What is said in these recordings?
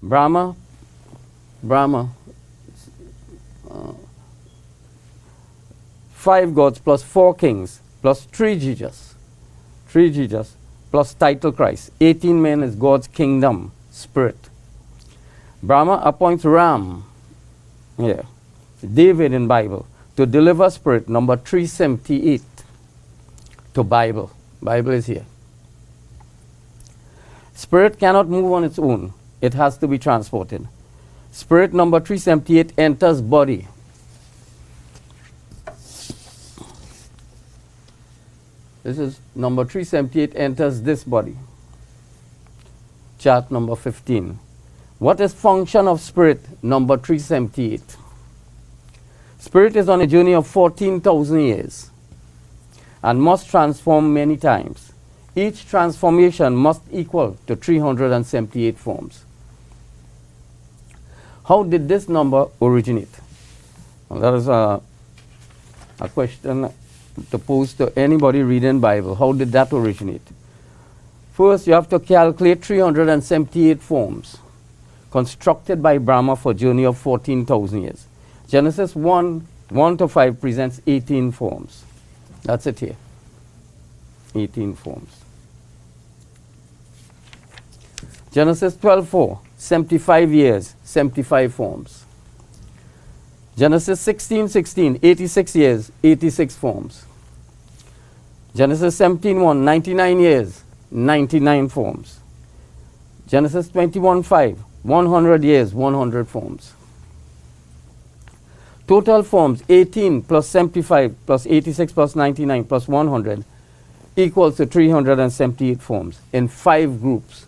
Brahma, uh, 5 gods plus 4 kings plus 3 jijas, plus title Christ. 18 men is God's kingdom, spirit. Brahma appoints Ram, David in Bible, to deliver spirit, number 378, to Bible. Bible is here. Spirit cannot move on its own. It has to be transported. Spirit number 378 enters body. This is number 378 enters this body. Chart number 15. What is function of spirit number 378? Spirit is on a journey of 14,000 years and must transform many times. Each transformation must equal to 378 forms. How did this number originate? Well, that is a question to pose to anybody reading Bible. How did that originate? First, you have to calculate 378 forms constructed by Brahma for a journey of 14,000 years. Genesis 1:1-5 presents 18 forms. That's it here. 18 forms. Genesis 12:4, 75 years, 75 forms. Genesis 16:16, 86 years, 86 forms. Genesis 17:1, 99 years, 99 forms. Genesis 21:5, 100 years, 100 forms. Total forms 18 plus 75 plus 86 plus 99 plus 100 equals to 378 forms in 5 groups.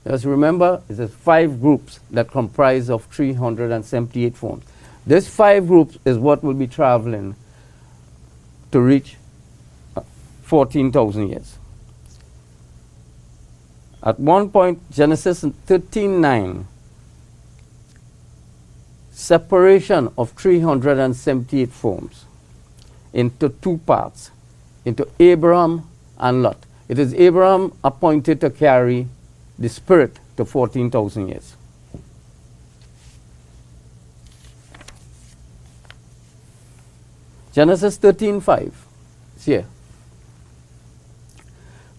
Just remember, it is 5 groups that comprise of 378 forms. This 5 groups is what will be traveling to reach 14,000 years. At one point, Genesis 13:9, separation of 378 forms into 2 parts, into Abraham and Lot. It is Abraham appointed to carry the spirit to 14,000 years. Genesis 13:5. It's here.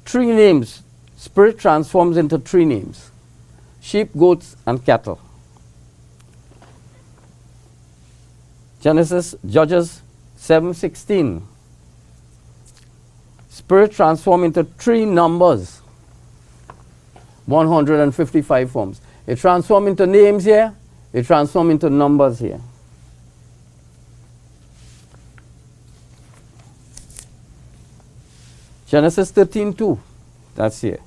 3 names. Spirit transforms into 3 names: sheep, goats, and cattle. Judges 7:16. Spirit transforms into 3 numbers, 155 forms. It transforms into names here, it transforms into numbers here. Genesis 13:2, that's here.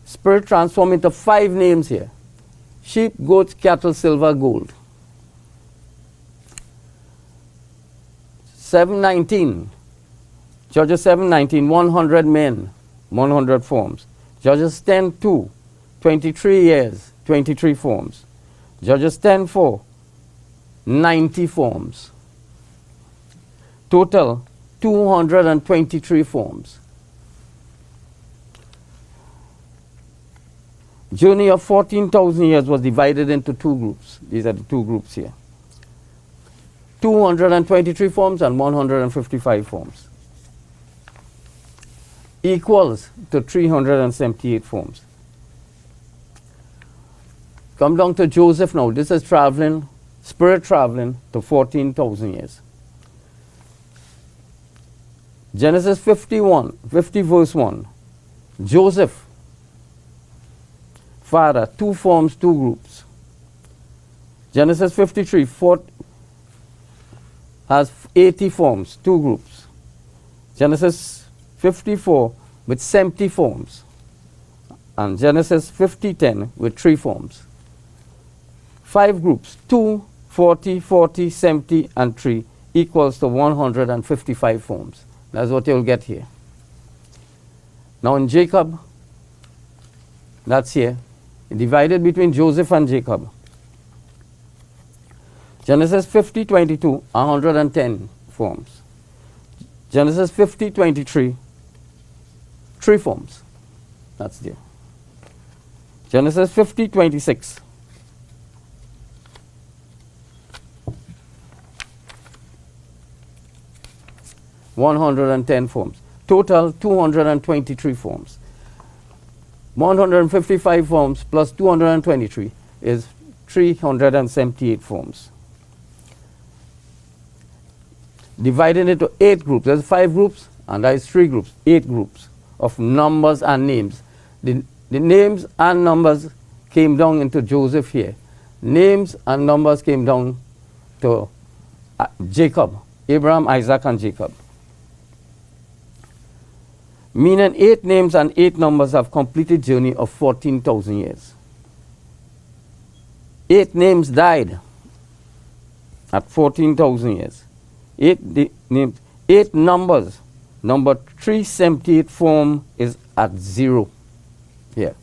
Spirit transforms into 5 names here: sheep, goats, cattle, silver, gold. 7:19, Judges 7:19, 100 men, 100 forms. Judges 10:2, 23 years, 23 forms. Judges 10:4, 90 forms. Total 223 forms. Journey of 14,000 years was divided into 2 groups. These are the 2 groups here. 223 forms and 155 forms. Equals to 378 forms. Come down to Joseph now. This is traveling, spirit traveling to 14,000 years. Genesis 50 verse 1. Joseph, father, 2 forms, 2 groups. Genesis 53 has 80 forms, 2 groups. Genesis 54 with 70 forms. And Genesis 50:10 with 3 forms. 5 groups, 2, 40, 40, 70, and 3 equals to 155 forms. That's what you'll get here. Now in Jacob, that's here, divided between Joseph and Jacob. Genesis 50:22, 110 forms. Genesis 50:23, 3 forms. That's there. Genesis 50:26. (110 forms). Total 223 forms. 155 forms plus 223 is 378 forms. Divided into 8 groups. There's 5 groups and there's 3 groups, 8 groups of numbers and names. The names and numbers came down into Joseph here. Names and numbers came down to Jacob, Abraham, Isaac, and Jacob. Meaning 8 names and 8 numbers have completed journey of 14,000 years. 8 names died at 14,000 years. 8 names, 8 numbers. Number 378 form is at 0 here.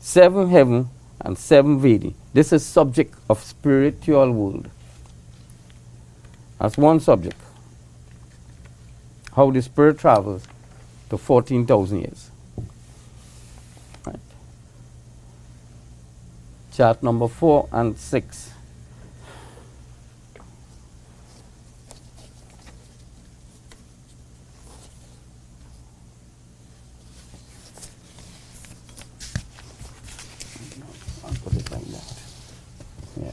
7 heaven and 7 Vedi. This is subject of spiritual world. That's one subject. How the spirit travels to 14,000 years. Right. Chart number 4 and 6. I'll put it like that. Yeah.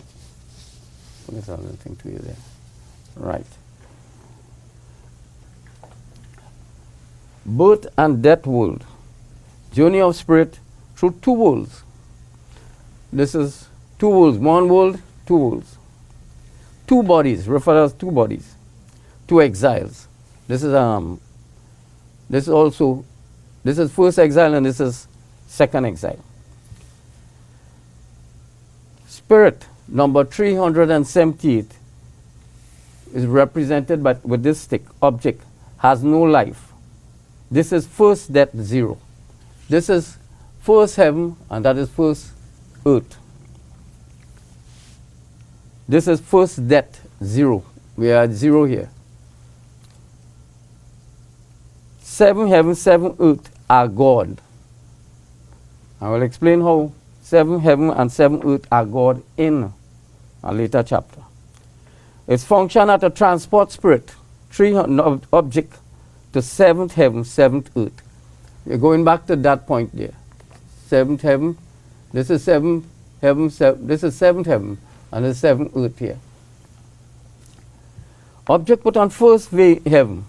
Put this other thing to you there. Right. Birth and death world. Journey of spirit through 2 worlds. This is 2 worlds. 1 world, 2 worlds. 2 bodies, referred as 2 bodies. 2 exiles. This is first exile and this is second exile. Spirit number 378 is represented by with this stick. Object has no life. This is first death, 0. This is first heaven and that is first earth. This is first death, 0. We are at 0 here. 7 heaven, 7 earth are God. I will explain how 7 heaven and 7 earth are God in a later chapter. Its function as a transport spirit, 3 object to 7th heaven, 7th earth. You're going back to that point there. 7th heaven, this is 7th heaven, this is 7th heaven, and this is 7th earth here. Object put on first heaven,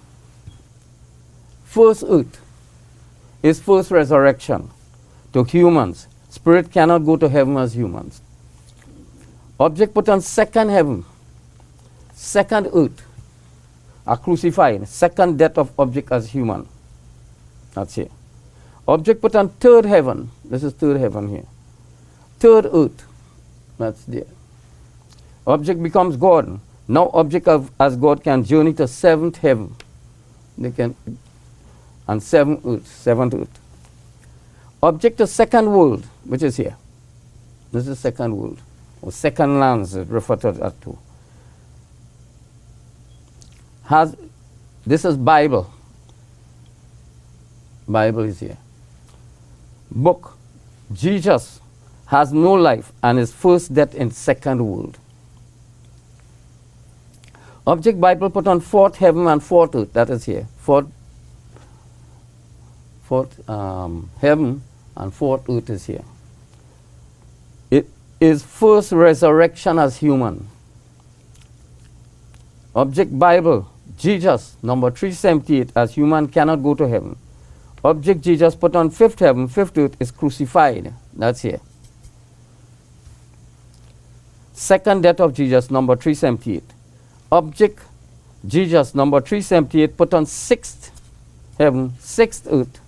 first earth, is first resurrection to humans. Spirit cannot go to heaven as humans. Object put on second heaven, second earth, are crucified. Second death of object as human. That's here. Object put on third heaven. This is third heaven here. Third earth. That's there. Object becomes God. Now object as God can journey to 7th heaven. They can, and 7th earth, 7th earth. Object to second world, which is here. This is second world, or second lands, referred to that too. This is Bible. Bible is here. Book. Jesus has no life and is first death in second world. Object Bible put on 4th heaven and 4th earth. That is here. 4th heaven and 4th earth is here. It is first resurrection as human. Object Bible. Jesus, number 378, as human cannot go to heaven. Object Jesus put on 5th heaven, 5th earth is crucified. That's here. Second death of Jesus, number 378. Object Jesus, number 378, put on 6th heaven, 6th earth,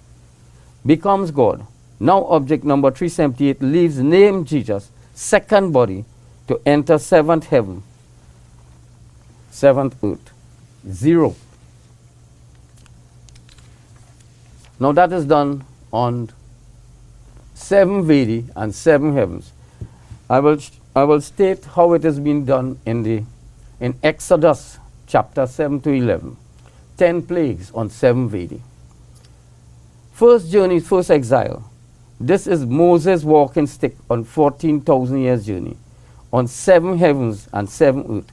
becomes God. Now object number 378 leaves name Jesus, second body, to enter 7th heaven, 7th earth. 0. Now that is done on 7 Vedi and 7 heavens. I will state how it has been done in Exodus chapter 7 to 11. 10 plagues on 7 Vedi. First journey, first exile. This is Moses' walking stick on 14,000 years journey, on 7 heavens and 7 earth,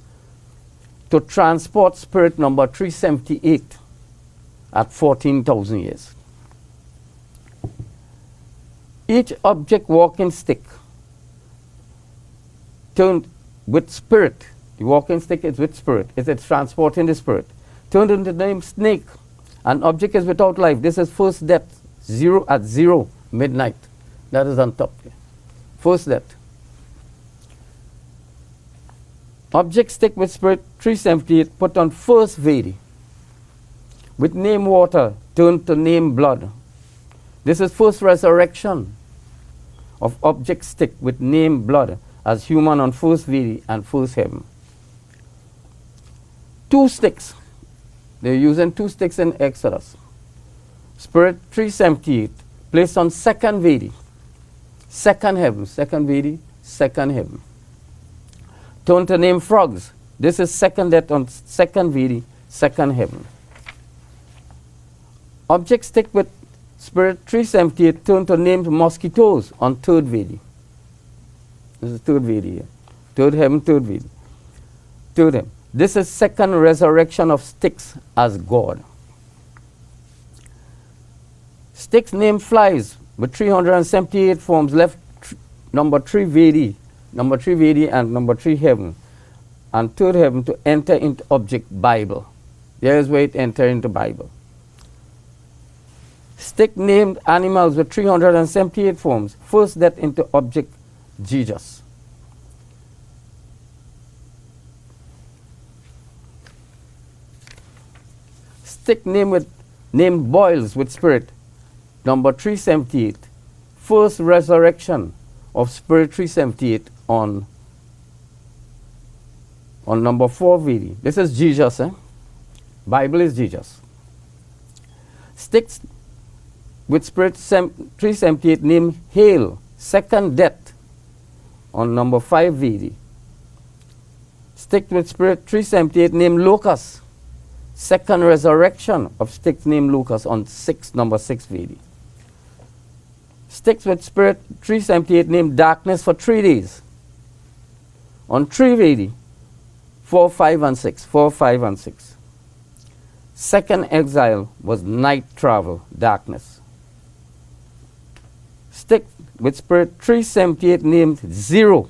to transport spirit number 378 at 14,000 years. Each object walking stick turned with spirit. The walking stick is with spirit. It's transporting the spirit. Turned into the name snake. An object is without life. This is first death, 0 at 0, midnight. That is on top here. First death. Object stick with spirit 378 put on first Vedi. With name water turned to name blood. This is first resurrection of object stick with name blood as human on first Vedi and first heaven. 2 sticks. They're using 2 sticks in Exodus. Spirit 378 placed on second Vedi. Second heaven, second Vedi, second heaven. Turned to name frogs. This is second death on second Vedi, second heaven. Object stick with spirit 378 turned to named mosquitoes on third Vedi. This is third Vedi here. Third heaven, third Vedi. Third heaven. This is second resurrection of sticks as God. Sticks named flies with 378 forms left number 3 Vedi and number 3 heaven, and third heaven to enter into object Bible. There is where it enter into Bible. Stick named animals with 378 forms, first death into object Jesus. Stick named boils with spirit, number 378, first resurrection of spirit 378 on number 4 Vedi. This is Jesus. Bible is Jesus. Sticks with spirit 378 named hail, second death on number 5 Vedi. Stick with spirit 378 named locust, second resurrection of sticks named locust on number 6 Vedi. Sticks with spirit 378 named darkness for 3 days. On 3 Vedi, 4, 5, and 6. 4, 5, and 6. Second exile was night travel, darkness. Stick with spirit 378 named 0,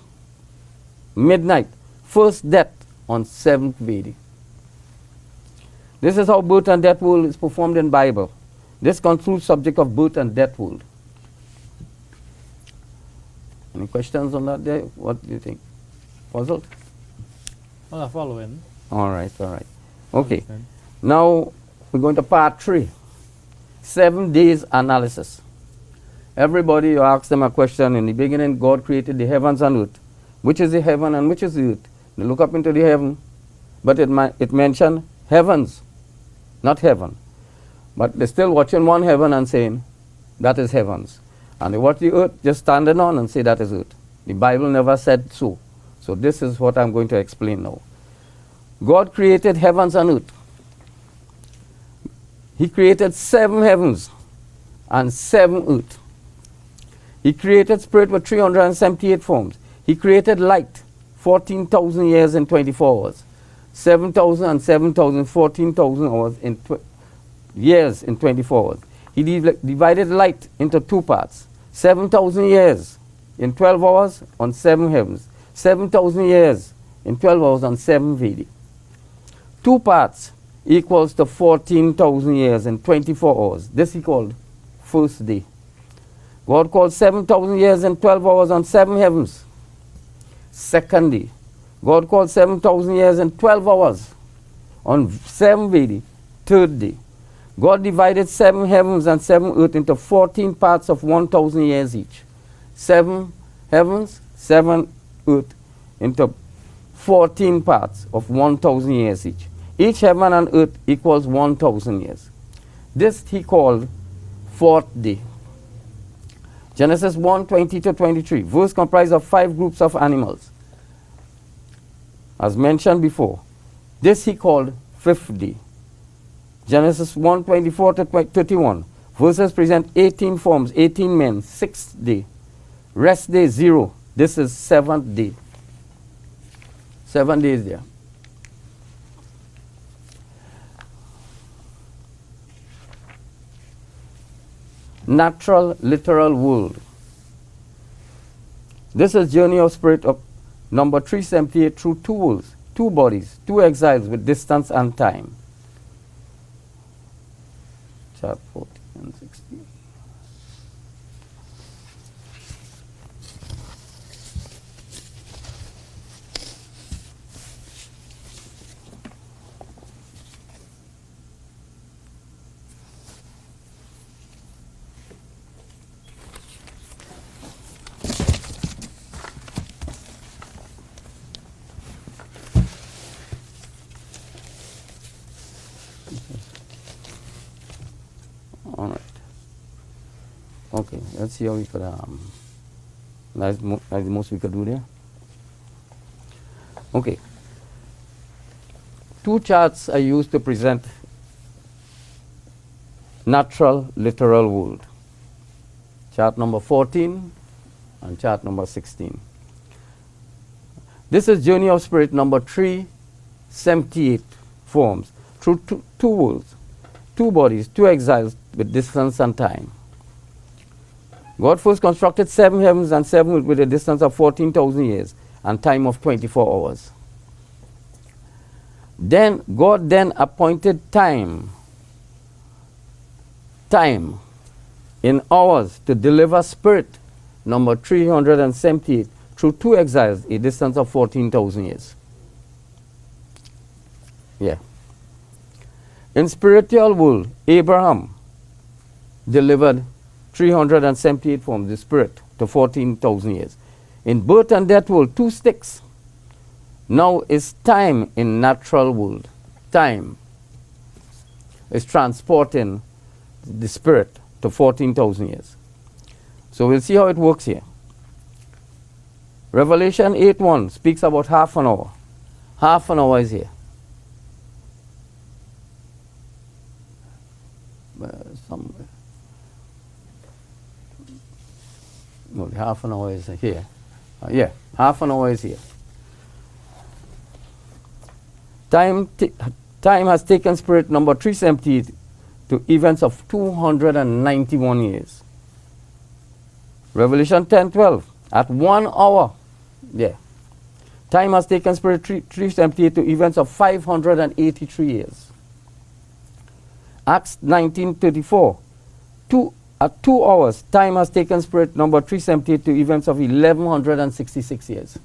midnight, first death on 7th Vedi. This is how birth and death world is performed in Bible. This concludes subject of birth and death world. Any questions on that there? What do you think? Puzzled? Well, I follow in. All right. Okay. Now we're going to part 3. 7 days analysis. Everybody, you ask them a question. In the beginning, God created the heavens and earth. Which is the heaven and which is the earth? They look up into the heaven, but it mentioned heavens, not heaven. But they're still watching one heaven and saying, that is heavens. And they watch the earth just standing on and say that is earth. The Bible never said so. So this is what I'm going to explain now. God created heavens and earth. He created 7 heavens and 7 earth. He created spirit with 378 forms. He created light, 14,000 years in 24 hours. 7,000 and 7,000, 14,000 hours in years in 24 hours. He divided light into 2 parts. 7,000 years in 12 hours on 7 heavens. 7,000 years in 12 hours on 7 Vedi. 2 parts equals to 14,000 years in 24 hours. This he called first day. God called 7,000 years in 12 hours on 7 heavens. Second day. God called 7,000 years in 12 hours on 7 Vedi. Third day. God divided 7 heavens and 7 earth into 14 parts of 1,000 years each. 7 heavens, 7 earth into 14 parts of 1,000 years each. Each heaven and earth equals 1,000 years. This he called 4th day. Genesis 1:20-23. Verse comprised of 5 groups of animals. As mentioned before, this he called 5th day. Genesis 1:24-31. Verses present 18 forms, 18 men, 6th day. Rest day 0. This is 7th day. 7 days there. Natural literal world. This is Journey of Spirit of number 378 through 2 worlds, 2 bodies, 2 exiles with distance and time. Chart 14 and 16. All right. Okay, let's see how we could, that's the most we could do there. Okay. 2 charts are used to present natural literal world. Chart number 14 and chart number 16. This is Journey of Spirit number 378 forms through 2 worlds, 2 bodies, 2 exiles with distance and time. God first constructed 7 heavens and 7 earth with a distance of 14,000 years and time of 24 hours. Then God then appointed time in hours to deliver spirit number 378 through 2 exiles, a distance of 14,000 years. Yeah. In spiritual world, Abraham delivered 378 forms, the spirit, to 14,000 years. In birth and death world, 2 sticks. Now is time in natural world. Time is transporting the spirit to 14,000 years. So we'll see how it works here. Revelation 8:1 speaks about half an hour. Half an hour is here. Somewhere. No, half an hour is here. Yeah, half an hour is here. Time has taken spirit number 378 to events of 291 years. Revelation 10:12 at 1 hour. Yeah. Time has taken spirit 378 to events of 583 years. Acts 19:34. At 2 hours, time has taken spirit number 378 to events of 1166 years.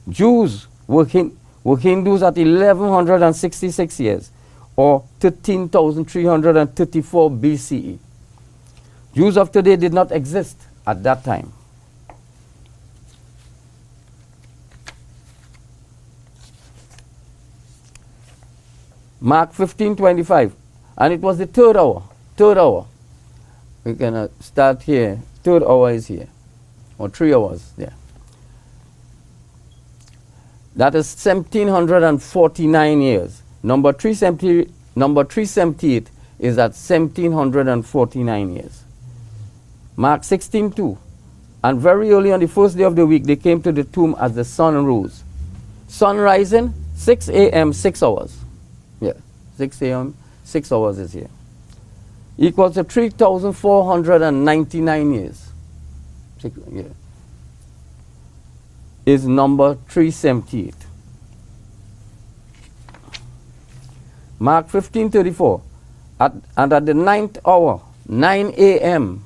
Jews were Hindus at 1166 years, or 13,334 BCE. Jews of today did not exist at that time. Mark 15:25, and it was the 3rd hour. 3rd hour. We can start here. 3rd hour is here, or 3 hours there. That is 1749 years. Number 378 is at 1749 years. Mark 16:2, and very early on the first day of the week they came to the tomb as the sun rose. Sun rising, 6 a.m., 6 hours. Yeah, 6 a.m., 6 hours is here. Equals to 3,499 years. Yeah. Is number 378. Mark 15:34, and at the 9th hour, 9 a.m.,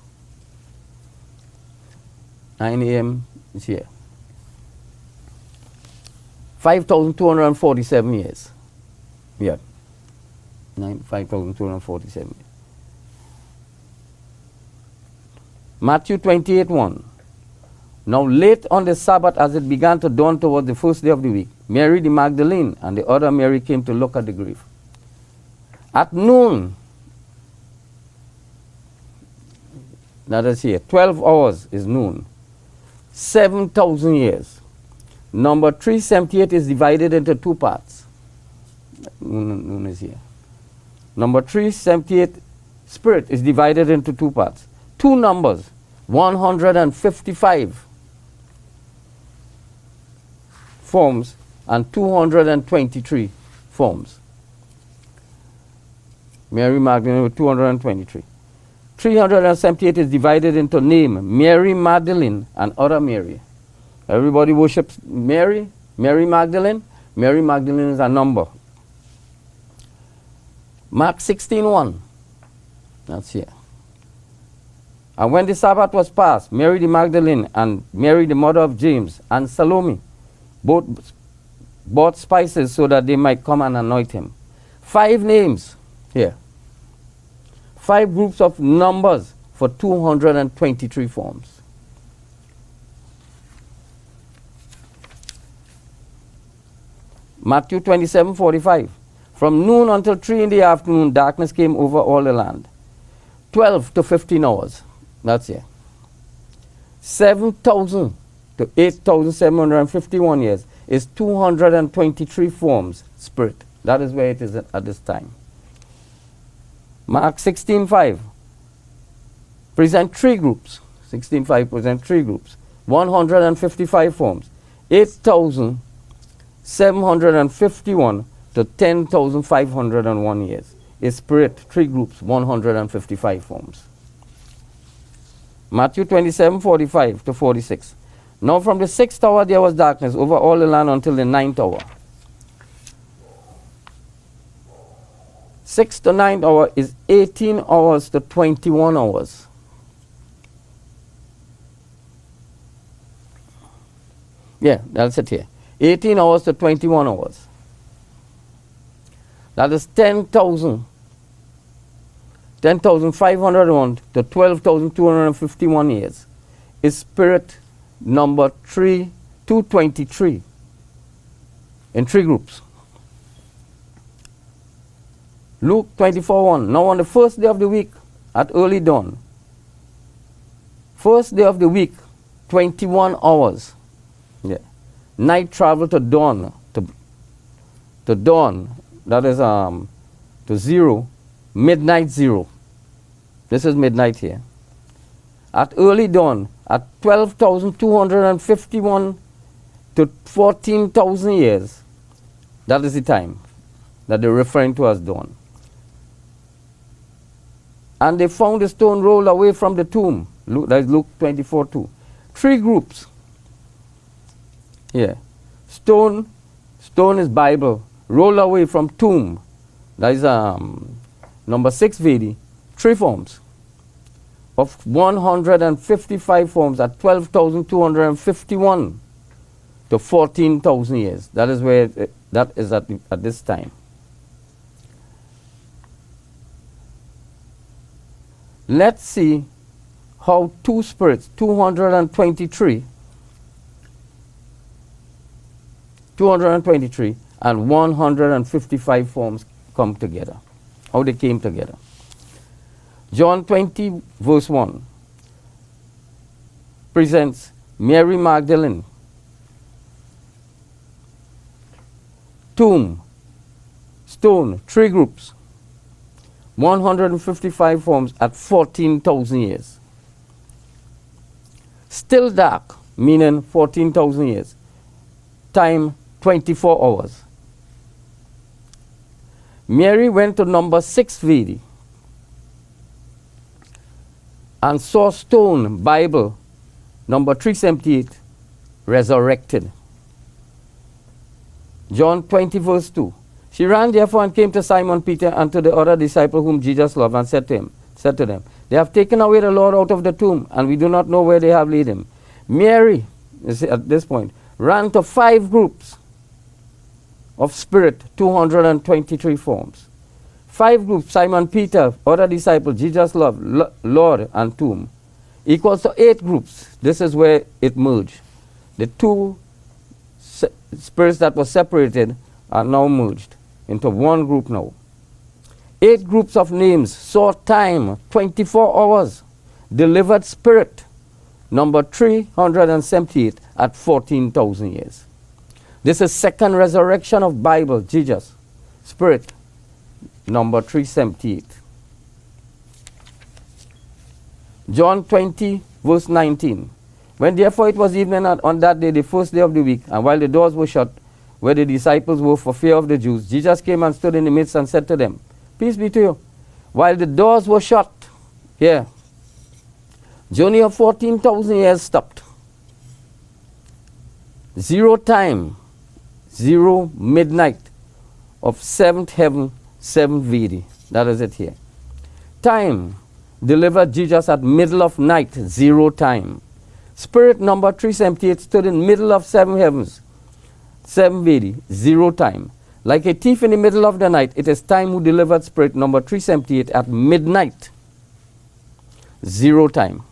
9 a.m. is here. 5,247 years. Yeah. 5,247. Matthew 28:1. Now late on the Sabbath, as it began to dawn toward the first day of the week, Mary the Magdalene and the other Mary came to look at the grave. At noon, that is here, 12 hours is noon, 7,000 years. Number 378 is divided into 2 parts. Noon is here. Number 378 spirit is divided into two parts. Two numbers, 155 forms and 223 forms. Mary Magdalene with 223. 378 is divided into name, Mary Magdalene and other Mary. Everybody worships Mary, Mary Magdalene. Mary Magdalene is a number. Mark 16:1. That's here. And when the Sabbath was past, Mary the Magdalene and Mary the mother of James and Salome both bought spices so that they might come and anoint him. 5 names here. 5 groups of numbers for 223 forms. Matthew 27:45. From noon until 3 in the afternoon, darkness came over all the land. 12 to 15 hours. That's it. 7,000 to 8,751 years is 223 forms spirit. That is where it is at this time. Mark 16:5 present 3 groups. 16:5 present 3 groups. 155 forms. 8,751 to 10,501 years is spirit. 3 groups, 155 forms. Matthew 27:45 to 46. Now from the 6th hour there was darkness over all the land until the 9th hour. 6th to 9th hour is 18 hours to 21 hours. Yeah, that's it here. 18 hours to 21 hours. That is 10,501 to 12,251 years. Is spirit number 223 in 3 groups. Luke 24:1. Now on the first day of the week at early dawn. First day of the week, 21 hours. Yeah. Night travel to dawn. To dawn. That is to 0. Midnight 0. This is midnight here. At early dawn, at 12,251 to 14,000 years, that is the time that they're referring to as dawn. And they found the stone rolled away from the tomb. That is Luke 24:2. 3 groups. Yeah. Stone is Bible. Rolled away from tomb. That is number 6 VD. 3 forms. Of 155 forms at 12,251 to 14,000 years. That is where that is at this time. Let's see how 2 spirits, 223 and 155 forms come together. How they came together. John 20 verse 1 presents Mary Magdalene, tomb, stone, 3 groups, 155 forms at 14,000 years. Still dark, meaning 14,000 years. Time 24 hours. Mary went to number 6 VD and saw stone, Bible, number 378, resurrected. John 20 verse 2. She ran therefore and came to Simon Peter and to the other disciple whom Jesus loved and said to them, they have taken away the Lord out of the tomb, and we do not know where they have laid him. Mary, you see, at this point, ran to 5 groups of spirit, 223 forms. 5 groups, Simon Peter, other disciple, Jesus loved, Lord, and tomb, equals to 8 groups. This is where it merged. The 2 spirits that were separated are now merged into 1 group now. 8 groups of names, saw time, 24 hours, delivered spirit, number 378 at 14,000 years. This is second resurrection of Bible, Jesus, spirit, number 378. John 20, verse 19. When therefore it was evening on that day, the first day of the week, and while the doors were shut, where the disciples were for fear of the Jews, Jesus came and stood in the midst and said to them, peace be to you. While the doors were shut, here, journey of 14,000 years stopped. 0 time, 0 midnight of 7th heaven, 7th VD. That is it here. Time, delivered Jesus at middle of night, 0 time. Spirit number 378 stood in middle of 7 heavens, 7 VD, 0 time. Like a thief in the middle of the night, it is time who delivered spirit number 378 at midnight, 0 time.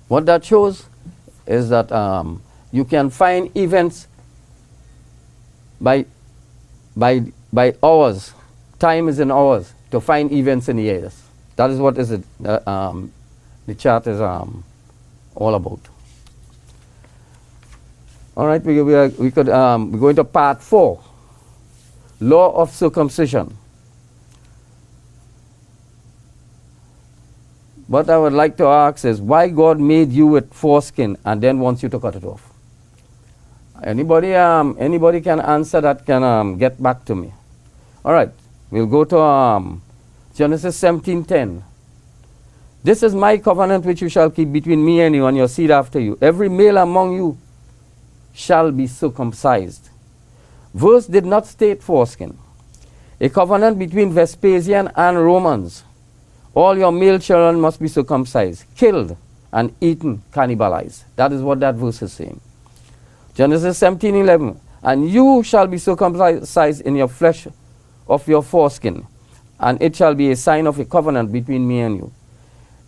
What that shows is that you can find events by hours. Time is in hours to find events in years. That is what is it, the chart is all about. All right, we're going to part 4, law of circumcision. What I would like to ask is why God made you with foreskin and then wants you to cut it off. Anybody can answer that, can get back to me. All right, we'll go to Genesis 17:10. This is my covenant which you shall keep between me and you and your seed after you. Every male among you shall be circumcised. Verse did not state foreskin. A covenant between Vespasian and Romans. All your male children must be circumcised, killed, and eaten, cannibalized. That is what that verse is saying. Genesis 17:11. And you shall be circumcised in your flesh of your foreskin, and it shall be a sign of a covenant between me and you.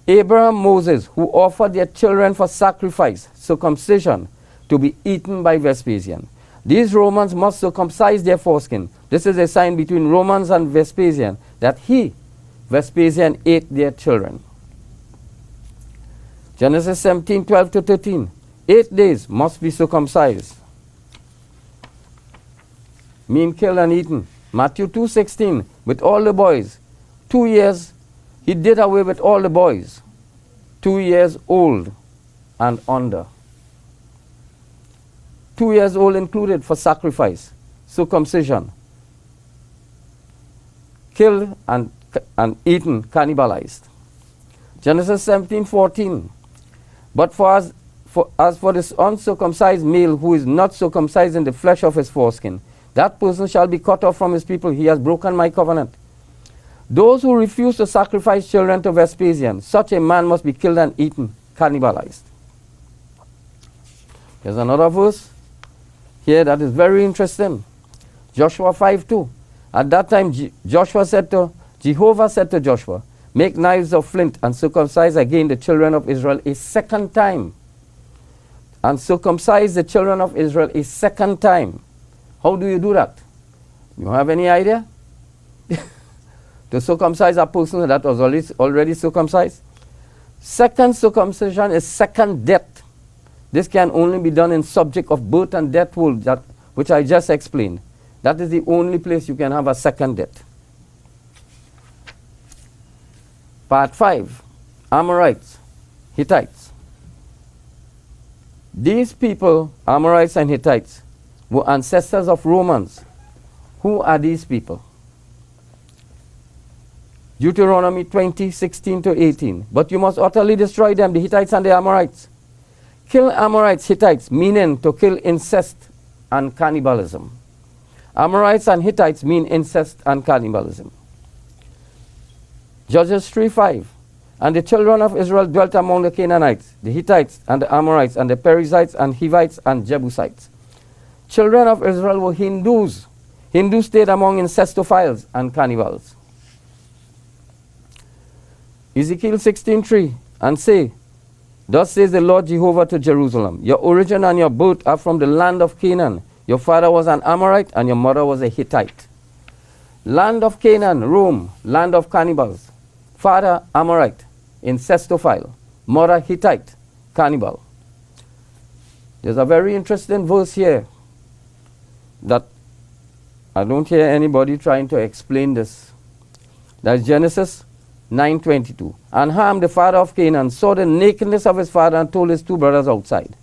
Abraham, Moses, who offered their children for sacrifice, circumcision, to be eaten by Vespasian. These Romans must circumcise their foreskin. This is a sign between Romans and Vespasian that Vespasian, ate their children. Genesis 17:12-13. 8 days must be circumcised. Mean killed and eaten. Matthew 2:16. With all the boys. 2 years, he did away with all the boys. 2 years old and under. 2 years old included for sacrifice, circumcision, killed and eaten, cannibalized. Genesis 17:14. But as for this uncircumcised male who is not circumcised in the flesh of his foreskin, that person shall be cut off from his people. He has broken my covenant. Those who refuse to sacrifice children to Vespasian, such a man must be killed and eaten, cannibalized. There's another verse here that is very interesting. Joshua 5:2. At that time Jehovah said to Joshua, make knives of flint and circumcise again the children of Israel a second time. And circumcise the children of Israel a second time. How do you do that? You have any idea? To circumcise a person that was already circumcised? Second circumcision is second death. This can only be done in subject of birth and death world, which I just explained. That is the only place you can have a second death. Part 5, Amorites, Hittites. These people, Amorites and Hittites, were ancestors of Romans. Who are these people? Deuteronomy 20:16-18. But you must utterly destroy them, the Hittites and the Amorites. Kill Amorites, Hittites, meaning to kill incest and cannibalism. Amorites and Hittites mean incest and cannibalism. Judges 3:5. And the children of Israel dwelt among the Canaanites, the Hittites and the Amorites and the Perizzites and Hivites and Jebusites. Children of Israel were Hindus. Hindus stayed among incestophiles and cannibals. Ezekiel 16:3. And say, thus says the Lord Jehovah to Jerusalem, your origin and your birth are from the land of Canaan. Your father was an Amorite and your mother was a Hittite. Land of Canaan, Rome, land of cannibals. Father, Amorite, incestophile. Mother, Hittite, cannibal. There's a very interesting verse here that I don't hear anybody trying to explain this. That's Genesis 9:22. And Ham, the father of Canaan, saw the nakedness of his father and told his two brothers outside.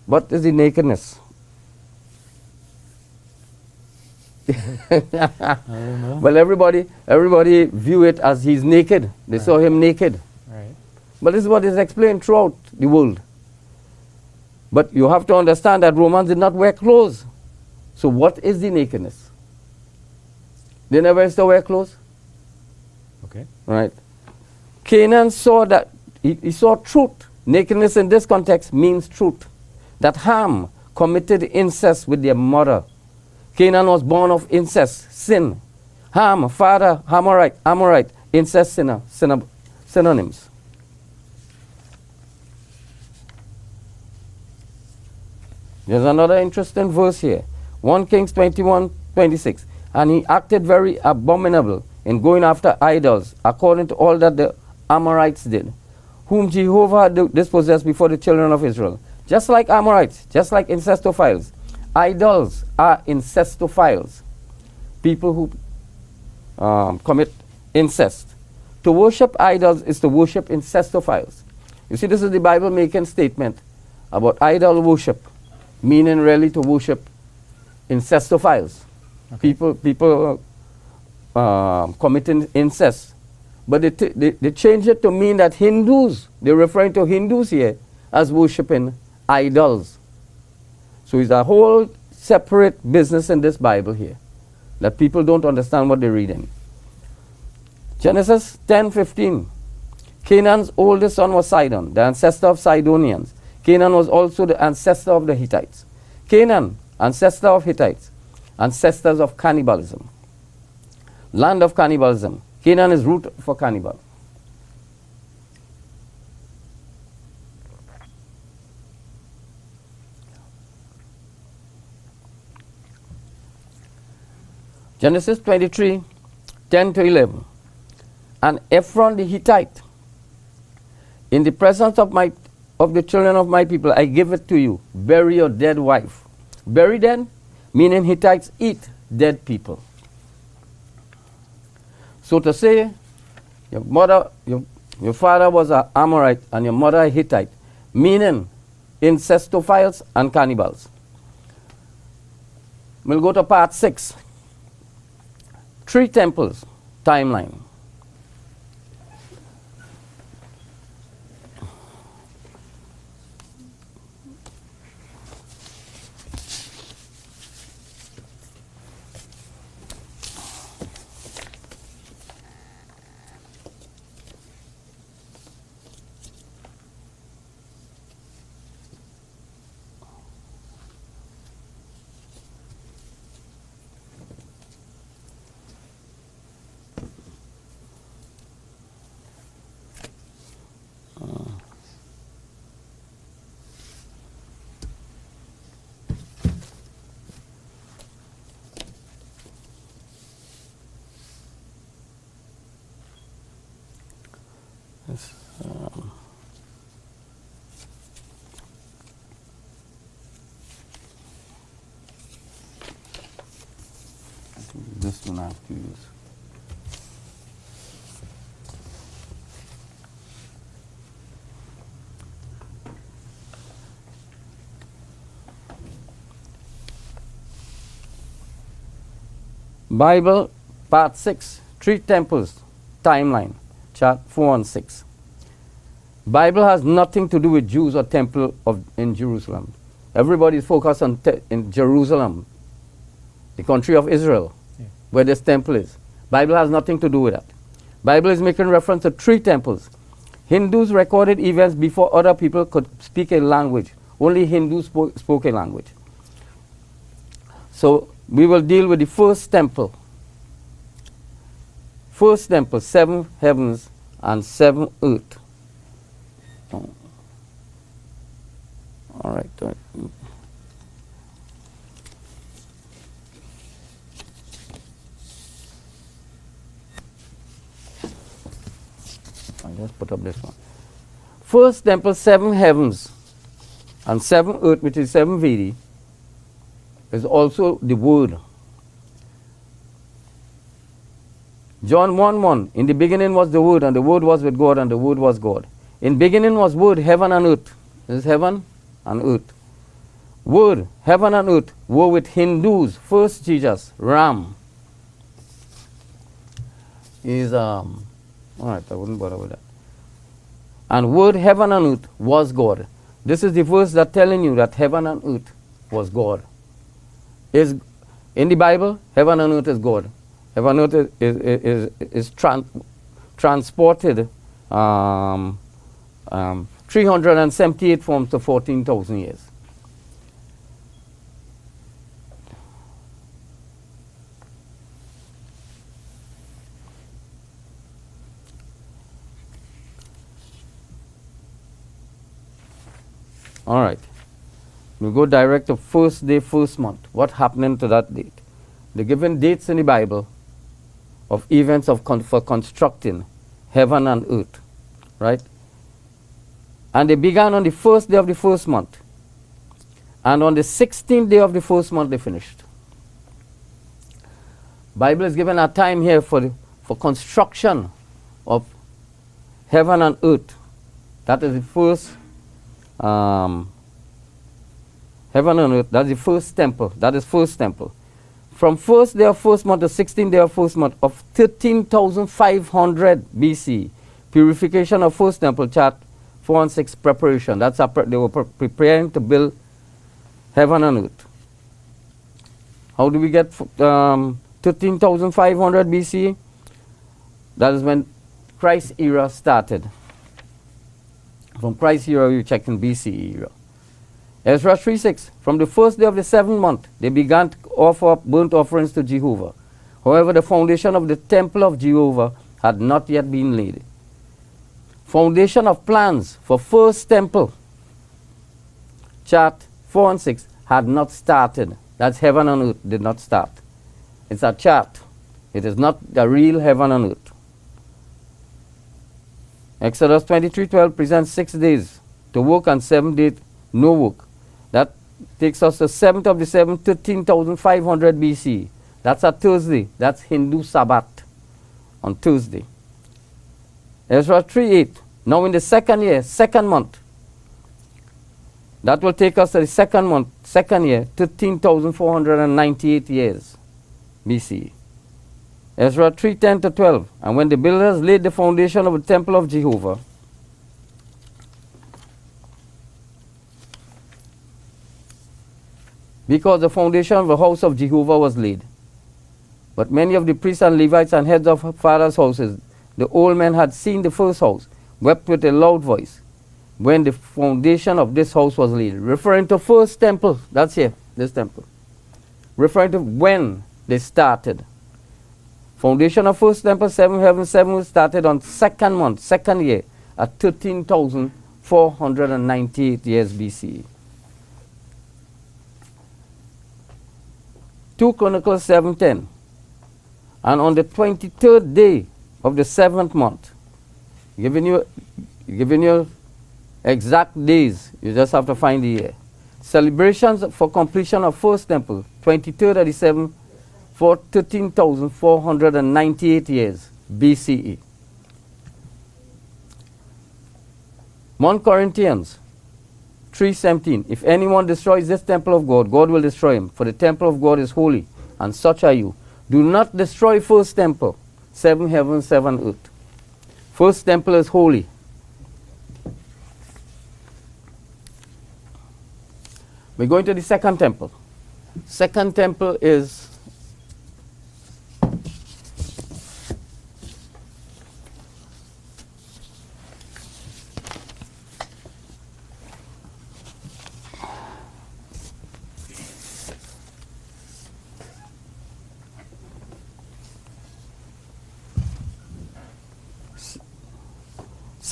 What is the nakedness? I don't know. Well, everybody view it as he's naked. They saw him naked. Right. But this is what is explained throughout the world. But you have to understand that Romans did not wear clothes. So what is the nakedness? They never used to wear clothes. Okay. Right. Canaan saw that, he saw truth. Nakedness in this context means truth. That Ham committed incest with their mother. Canaan was born of incest, sin. Ham, father, Amorite, incest, sinner, synonyms. There's another interesting verse here. 1 Kings 21:26. And he acted very abominable in going after idols, according to all that the Amorites did, whom Jehovah had dispossessed before the children of Israel. Just like Amorites, just like incestophiles. Idols are incestophiles. People who commit incest. To worship idols is to worship incestophiles. You see, this is the Bible making statement about idol worship, meaning really to worship incestophiles. Okay. People committing incest. But they change it to mean that Hindus, they're referring to Hindus here as worshiping idols. So it's a whole separate business in this Bible here that people don't understand what they're reading. Genesis 10:15. Canaan's oldest son was Sidon, the ancestor of Sidonians. Canaan was also the ancestor of the Hittites. Canaan, ancestor of Hittites, ancestors of cannibalism. Land of cannibalism. Canaan is root for cannibal. Genesis 23:10-11. And Ephron the Hittite, in the presence of the children of my people, I give it to you. Bury your dead wife. Bury them, meaning Hittites eat dead people. So to say your father was an Amorite and your mother a Hittite, meaning incestophiles and cannibals. We'll go to part 6. 3 temples timeline. This one I have to use. Bible, part 6, 3 temples, timeline, chart 4 and 6. Bible has nothing to do with Jews or temple in Jerusalem. Everybody is focused on in Jerusalem, the country of Israel, where this temple is. Bible has nothing to do with that. Bible is making reference to 3 temples. Hindus recorded events before other people could speak a language. Only Hindus spoke a language. So we will deal with the first temple. First temple, 7 heavens and 7 earth. All right. I'll just put up this one. First temple, 7 heavens and 7 earth, which is 7 Vedi, is also the word. John 1:1, in the beginning was the Word, and the Word was with God, and the Word was God. In beginning was Word, heaven and earth. This is heaven and earth. Word, heaven and earth were with Hindus. First Jesus, Ram. Is, all right, I wouldn't bother with that. And Word, heaven and earth was God. This is the verse that's telling you that heaven and earth was God. Is in the Bible, heaven and earth is God. Heaven and earth is transported 378 forms to 14,000 years. All right. We go direct to first day, first month. What happened to that date? The given dates in the Bible of events for constructing heaven and earth, right? And they began on the first day of the first month. And on the 16th day of the first month, they finished. Bible is given a time here for construction of heaven and earth. That is the first heaven and earth. That's the first temple. That is first temple. From first day of first month to 16th day of first month of 13,500 BC, purification of first temple, chart 4 and 6, preparation. That's they were preparing to build heaven and earth. How do we get 13,500 BC? That is when Christ's era started. From Christ's era, we check in BC era. Ezra 3:6, from the first day of the 7th month, they began to offer up burnt offerings to Jehovah. However, the foundation of the temple of Jehovah had not yet been laid. Foundation of plans for first temple, chart 4 and 6, had not started. That's heaven and earth did not start. It's a chart. It is not the real heaven and earth. Exodus 23:12 presents 6 days to work and 7 days no work. That takes us to 7th of the 7th, 13,500 BC. That's a Thursday. That's Hindu Sabbath on Tuesday. Ezra 3:8. Now in the second year, second month. That will take us to the second month, second year, 13,498 years BC. Ezra 3:10 to 12. And when the builders laid the foundation of the temple of Jehovah, because the foundation of the house of Jehovah was laid. But many of the priests and Levites and heads of fathers' houses, the old men had seen the first house, wept with a loud voice when the foundation of this house was laid. Referring to first temple, that's here, this temple. Referring to when they started. Foundation of first temple, 7 heaven, 7 started on second month, second year, at 13,498 years BC. 2 Chronicles 7:10. And on the 23rd day of the 7th month, giving you exact days, you just have to find the year. Celebrations for completion of first temple, 23rd of the 7th, for 13,498 years BCE. 1 Corinthians 3:17. If anyone destroys this temple of God, God will destroy him, for the temple of God is holy, and such are you. Do not destroy first temple, 7 heaven, 7 earth. First temple is holy. We're going to the second temple. Second temple is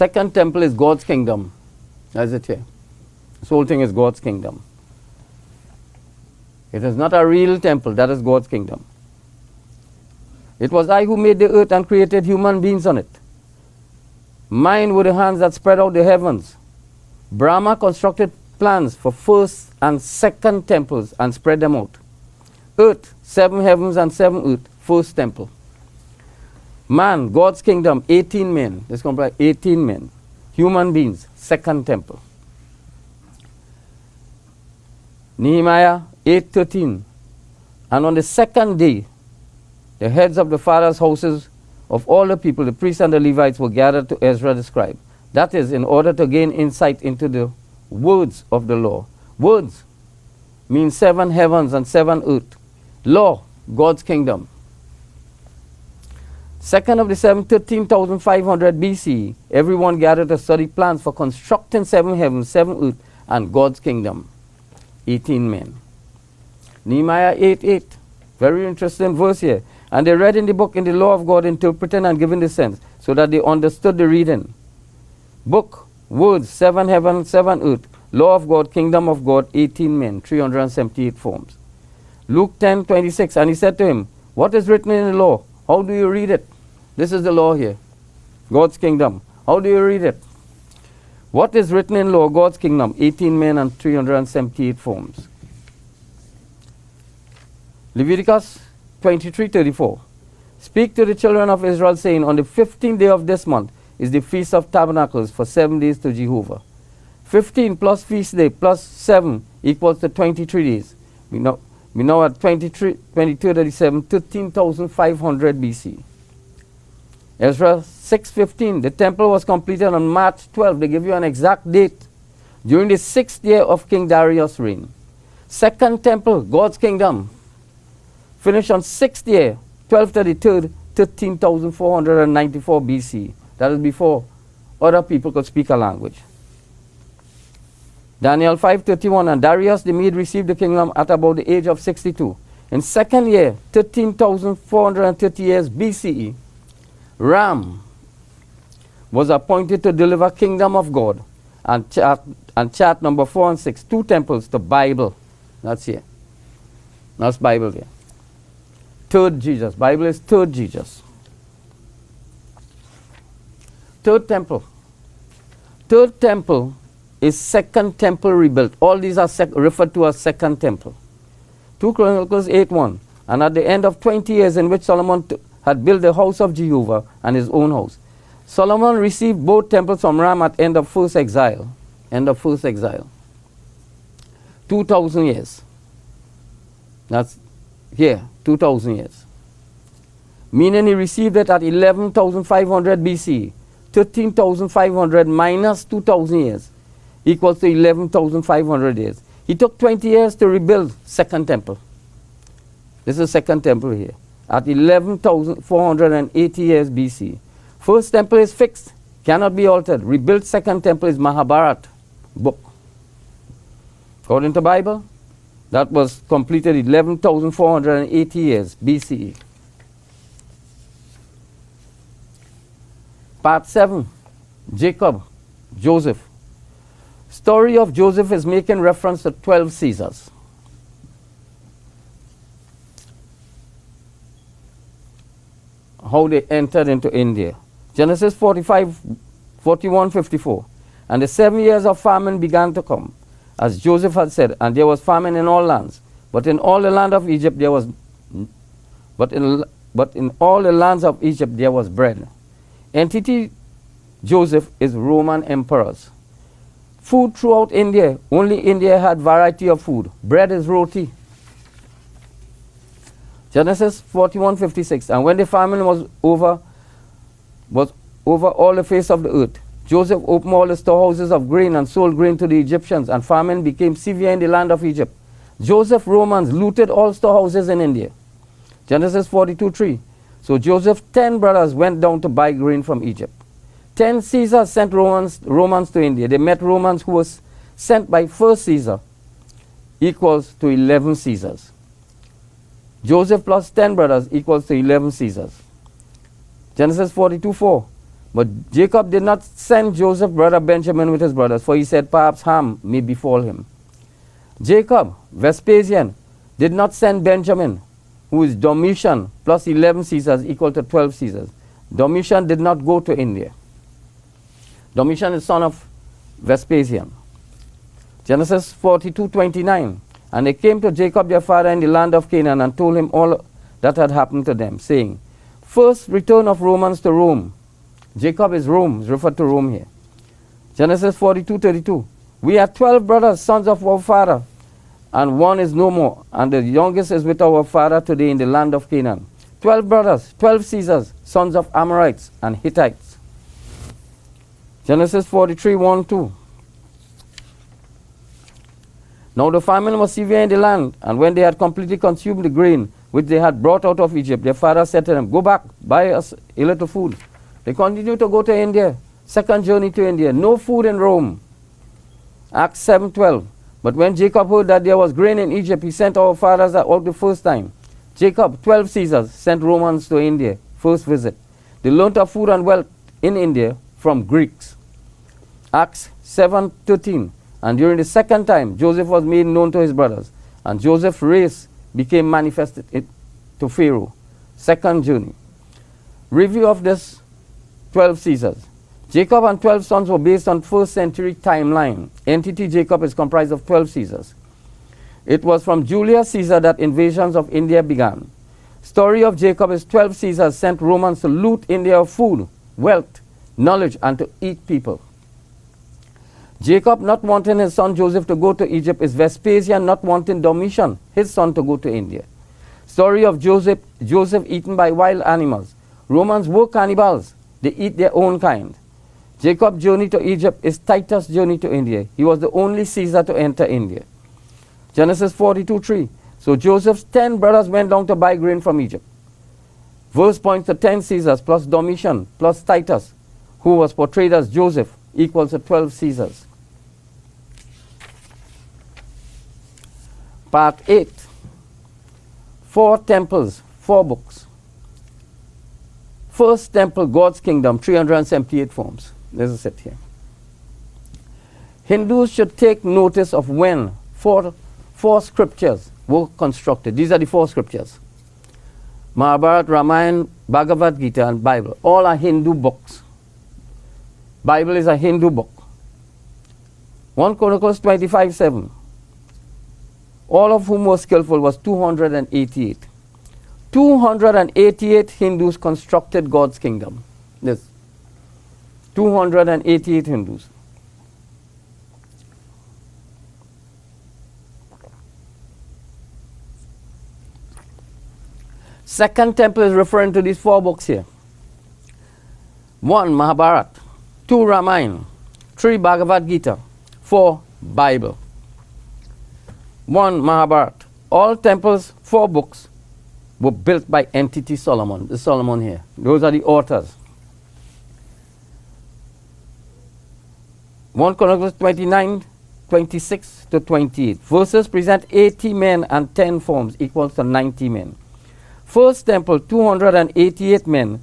second temple is God's kingdom. That's it here. This whole thing is God's kingdom. It is not a real temple. That is God's kingdom. It was I who made the earth and created human beings on it. Mine were the hands that spread out the heavens. Brahma constructed plans for first and second temples and spread them out. Earth, 7 heavens and 7 earth, first temple. Man, God's kingdom, 18 men. Let's compare 18 men. Human beings, second temple. Nehemiah 8:13. And on the second day, the heads of the fathers' houses of all the people, the priests and the Levites, were gathered to Ezra the scribe. That is, in order to gain insight into the words of the law. Words mean 7 heavens and 7 earth. Law, God's kingdom. Second of the 7, 13,500 BC, everyone gathered to study plans for constructing 7 heavens, 7 earth, and God's kingdom. 18 men. Nehemiah 8:8. Very interesting verse here. And they read in the book in the law of God, interpreting and giving the sense, so that they understood the reading. Book, words, 7 heaven, 7 earth. Law of God, kingdom of God, 18 men, 378 forms. Luke 10:26. And he said to him, what is written in the law? How do you read it? This is the law here. God's kingdom. How do you read it? What is written in law? God's kingdom, 18 men and 378 forms. Leviticus 23:34. Speak to the children of Israel, saying, on the 15th day of this month is the Feast of Tabernacles for 7 days to Jehovah. 15 plus feast day plus 7 equals to 23 days. We now at 22:37, 13,500 BC. Ezra 6:15, the temple was completed on March 12. They give you an exact date. During the 6th year of King Darius' reign. Second temple, God's kingdom, finished on 6th year, 1233, 13,494 BC. That is before other people could speak a language. Daniel 5:31, and Darius the Mede received the kingdom at about the age of 62. In second year, 13,430 years BCE, Ram was appointed to deliver kingdom of God and chart number 4 and 6, 2 temples to Bible. That's here. That's Bible here. Third Jesus. Bible is third Jesus. Third temple. Third temple is second temple rebuilt. All these are referred to as second temple. 2 Chronicles 8:1. And at the end of 20 years in which Solomon had built the house of Jehovah and his own house, Solomon received both temples from Ram at end of first exile. End of first exile. 2,000 years. That's here, 2,000 years. Meaning he received it at 11,500 BC. 13,500 minus 2,000 years equals to 11,500 years. He took 20 years to rebuild second temple. This is second temple here. At 11,480 years BC. First temple is fixed, cannot be altered. Rebuilt second temple is Mahabharata book. According to Bible, that was completed 11,480 years BCE. Part 7, Jacob, Joseph. Story of Joseph is making reference to 12 Caesars. How they entered into India. Genesis 41:54. And the 7 years of famine began to come, as Joseph had said, and there was famine in all lands. But in all the land of Egypt there was all the lands of Egypt there was bread. Entity Joseph is Roman emperors. Food throughout India. Only India had variety of food. Bread is roti. Genesis 41:56. And when the famine was over all the face of the earth, Joseph opened all the storehouses of grain and sold grain to the Egyptians, and famine became severe in the land of Egypt. Joseph Romans looted all storehouses in India. Genesis 42:3. So Joseph's 10 brothers went down to buy grain from Egypt. 10 Caesars sent Romans to India. They met Romans who was sent by first Caesar equals to 11 Caesars. Joseph plus 10 brothers equals to 11 Caesars. Genesis 42:4. But Jacob did not send Joseph's brother Benjamin with his brothers, for he said, perhaps harm may befall him. Jacob, Vespasian, did not send Benjamin, who is Domitian, plus 11 Caesars equal to 12 Caesars. Domitian did not go to India. Domitian is son of Vespasian. Genesis 42:29. And they came to Jacob their father in the land of Canaan and told him all that had happened to them, saying, First return of Romans to Rome. Jacob is Rome, is referred to Rome here. Genesis 42:32. We are 12 brothers, sons of our father, and one is no more, and the youngest is with our father today in the land of Canaan. 12 brothers, 12 Caesars, sons of Amorites and Hittites. Genesis 43:1-2. Now the famine was severe in the land, and when they had completely consumed the grain which they had brought out of Egypt, their father said to them, go back, buy us a little food. They continued to go to India. Second journey to India. No food in Rome. Acts 7:12. But when Jacob heard that there was grain in Egypt, he sent our fathers out the first time. Jacob, 12 Caesars, sent Romans to India, first visit. They learnt of food and wealth in India from Greeks. Acts 7:13. And during the second time, Joseph was made known to his brothers, and Joseph's race became manifested to Pharaoh. Second journey. Review of this 12 Caesars. Jacob and 12 sons were based on 1st century timeline. Entity Jacob is comprised of 12 Caesars. It was from Julius Caesar that invasions of India began. Story of Jacob is 12 Caesars sent Romans to loot India of food, wealth, knowledge, and to eat people. Jacob not wanting his son Joseph to go to Egypt is Vespasian not wanting Domitian, his son, to go to India. Story of Joseph eaten by wild animals. Romans were cannibals. They eat their own kind. Jacob's journey to Egypt is Titus' journey to India. He was the only Caesar to enter India. Genesis 42:3. So Joseph's 10 brothers went down to buy grain from Egypt. Verse points to 10 Caesars plus Domitian plus Titus, who was portrayed as Joseph, equals to 12 Caesars. Part 8. 4 temples, 4 books. First temple, God's kingdom, 378 forms. There's a set here. Hindus should take notice of when four scriptures were constructed. These are the 4 scriptures. Mahabharata, Ramayana, Bhagavad Gita, and Bible. All are Hindu books. Bible is a Hindu book. 1 Chronicles 25:7. All of whom were skillful was 288. 288 Hindus constructed God's kingdom. Yes. 288 Hindus. Second temple is referring to these 4 books here. 1 Mahabharata, 2 Ramayana, 3 Bhagavad Gita, 4 Bible. 1 Mahabharata. All temples, 4 books, were built by entity Solomon. This Solomon here. Those are the authors. 1 Chronicles 29:26-28. Verses present 80 men and 10 forms equals to 90 men. First temple, 288 men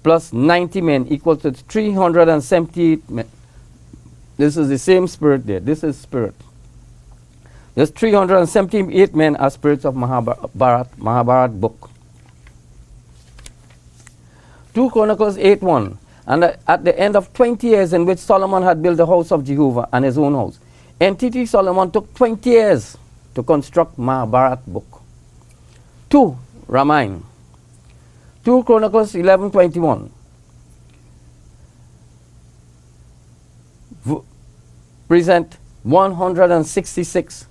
plus 90 men equals to 378 men. This is the same spirit there. This is spirit. There's 378 men are spirits of Mahabharata book. 2 Chronicles 8:1. And at the end of 20 years in which Solomon had built the house of Jehovah and his own house, entity Solomon took 20 years to construct Mahabharata book. 2 Ramayana. 2 Chronicles 11:21. Present 166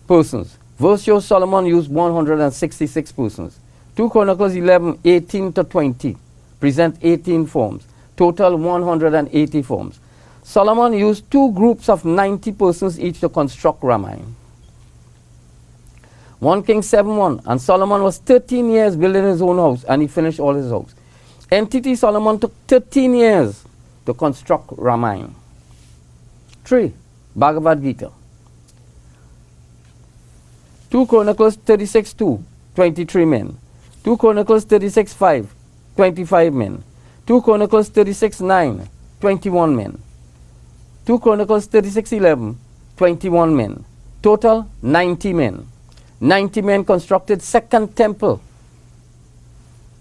persons. Verse shows Solomon used 166 persons. 2 Chronicles 11:18-20 present 18 forms. Total 180 forms. Solomon used 2 groups of 90 persons each to construct Ramayana. 1 Kings 7:1. And Solomon was 13 years building his own house, and he finished all his house. Entity Solomon took 13 years to construct Ramayana. 3 Bhagavad Gita. 2 Chronicles 36:2, 23 men. 2 Chronicles 36:5, 25 men. 2 Chronicles 36:9, 21 men. 2 Chronicles 36:11, 21 men. Total 90 men. 90 men constructed second temple,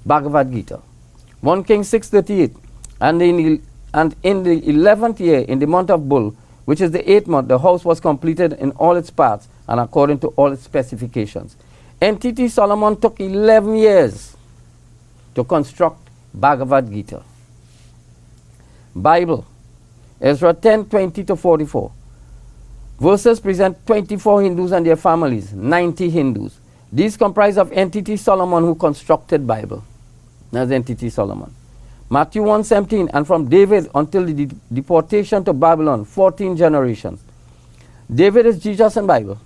Bhagavad Gita. 1 Kings 6:38. And in the 11th year, in the month of Bull, which is the 8th month, the house was completed in all its parts and according to all its specifications. Entity Solomon took 11 years to construct Bhagavad Gita. Bible, Ezra 10:20 to 44. Verses present 24 Hindus and their families, 90 Hindus. These comprise of entity Solomon who constructed Bible. That's entity Solomon. Matthew 1:17, and from David until the deportation to Babylon, 14 generations. David is Jesus and Bible.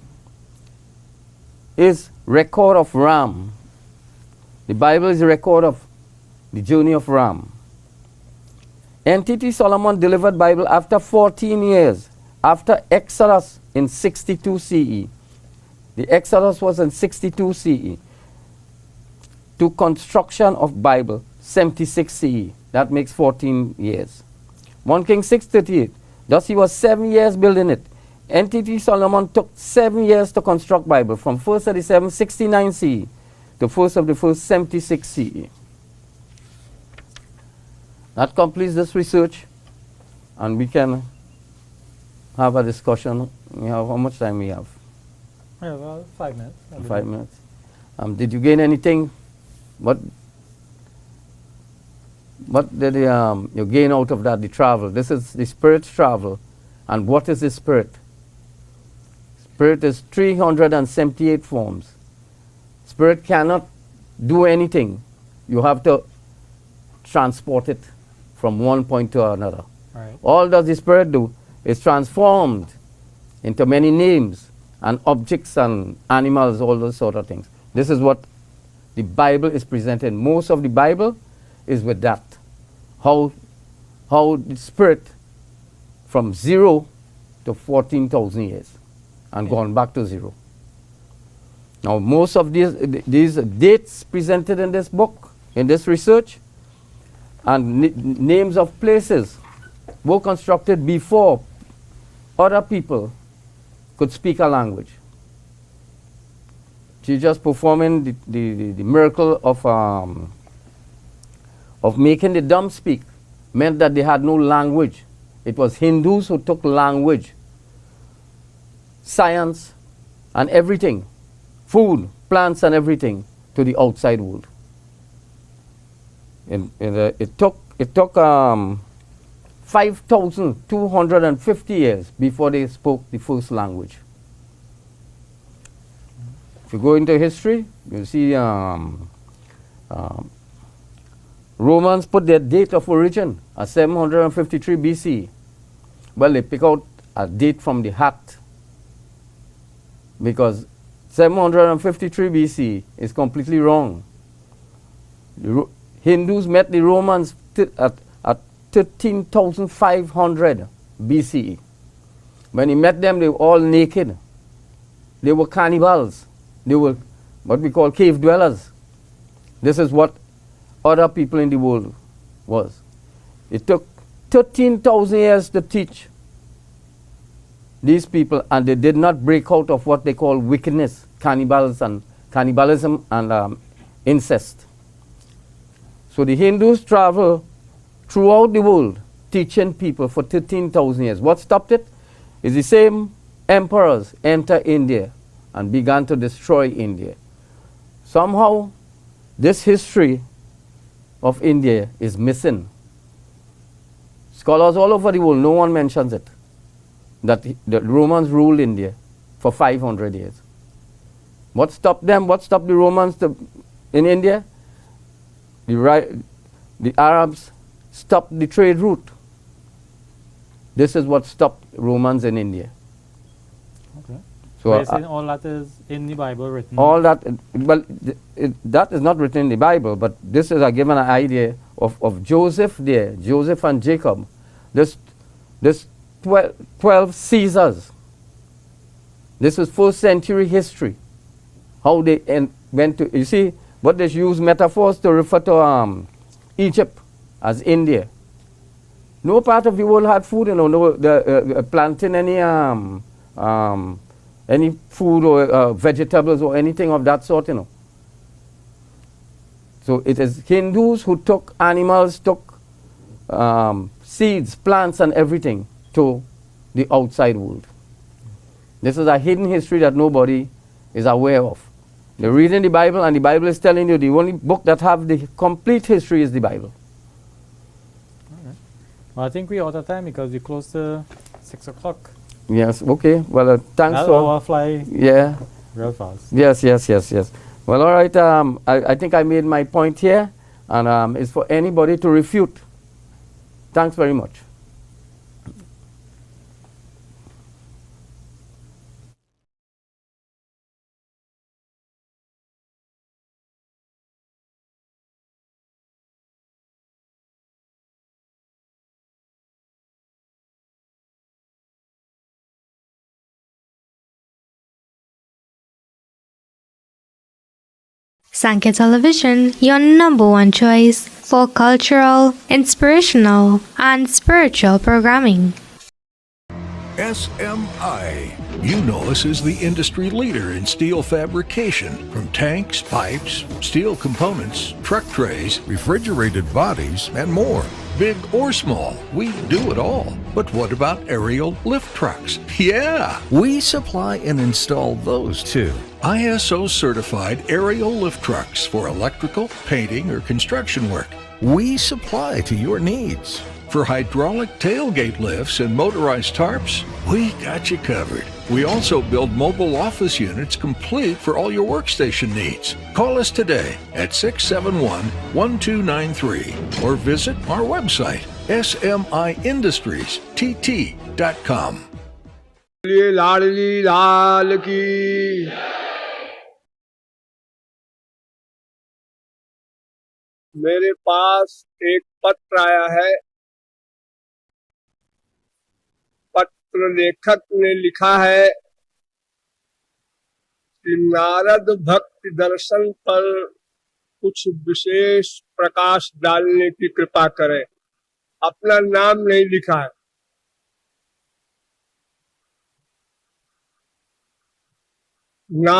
Is record of Ram. The Bible is a record of the journey of Ram. Entity Solomon delivered Bible after 14 years, after Exodus in 62 CE. The Exodus was in 62 CE. To construction of Bible, 76 CE. That makes 14 years. 1 Kings 6:38. Thus he was 7 years building it. Entity Solomon took 7 years to construct Bible, from 1st of the 7th, 69 CE, to 1st of the 1st, 76 CE. That completes this research, and we can have a discussion. We have, how much time we have? Yeah, well, 5 minutes. 5 minutes. Did you gain anything? What did you gain out of that, the travel? This is the spirit's travel. And what is the spirit? Spirit is 378 forms. Spirit cannot do anything. You have to transport it from one point to another. Right. All does the spirit do is transformed into many names and objects and animals, all those sort of things. This is what the Bible is presented. Most of the Bible is with that. How the spirit from 0 to 14,000 years and gone back to 0. Now most of these dates presented in this book, in this research, and names of places were constructed before other people could speak a language. Jesus performing the miracle of making the dumb speak meant that they had no language. It was Hindus who took language, science, and everything, food, plants, and everything, to the outside world. It took 5,250 years before they spoke the first language. If you go into history, you'll see Romans put their date of origin as 753 BC. Well, they pick out a date from the hat, because 753 BC is completely wrong. The Hindus met the Romans at 13,500 BCE. When he met them, they were all naked. They were cannibals. They were what we call cave dwellers. This is what other people in the world was. It took 13,000 years to teach these people, and they did not break out of what they call wickedness, cannibalism and incest. So the Hindus travel throughout the world teaching people for 13,000 years. What stopped it is the same emperors enter India and began to destroy India. Somehow this history of India is missing. Scholars all over the world, no one mentions it, that the Romans ruled India for 500 years. What stopped them? What stopped the Romans in India? The Arabs stopped the trade route. This is what stopped Romans in India. Okay. So you're saying all that is in the Bible written? All that, well, that is not written in the Bible, but this is given an idea of Joseph there, Joseph and Jacob. This 12 Caesars. This is 1st century history. How they went to, you see, what they use metaphors to refer to Egypt as India. No part of the world had food, planting any food or vegetables or anything of that sort, So it is Hindus who took animals, took seeds, plants, and everything to the outside world. This is a hidden history that nobody is aware of. You're reading the Bible, and the Bible is telling you the only book that have the complete history is the Bible. Well, I think we're out of time because we're close to 6 o'clock. Yes, okay. Well, thanks That for... hour fly Yeah. real fast. Yes. Well, all right. I think I made my point here, and it's for anybody to refute. Thanks very much. Sankhya Television, your number one choice for cultural, inspirational, and spiritual programming. SMI. You know us as the industry leader in steel fabrication, from tanks, pipes, steel components, truck trays, refrigerated bodies, and more. Big or small, we do it all. But what about aerial lift trucks? Yeah, we supply and install those too. ISO certified aerial lift trucks for electrical, painting, or construction work. We supply to your needs. For hydraulic tailgate lifts and motorized tarps, we got you covered. We also build mobile office units complete for all your workstation needs. Call us today at 671-1293 or visit our website, smiindustries.tt.com. लाडली लाल की मेरे पास एक पत्र आया है। पत्र लेखक ने लिखा है कि नारद भक्ति दर्शन पर कुछ विशेष प्रकाश डालने की कृपा करें। अपना नाम नहीं लिखा है। नाम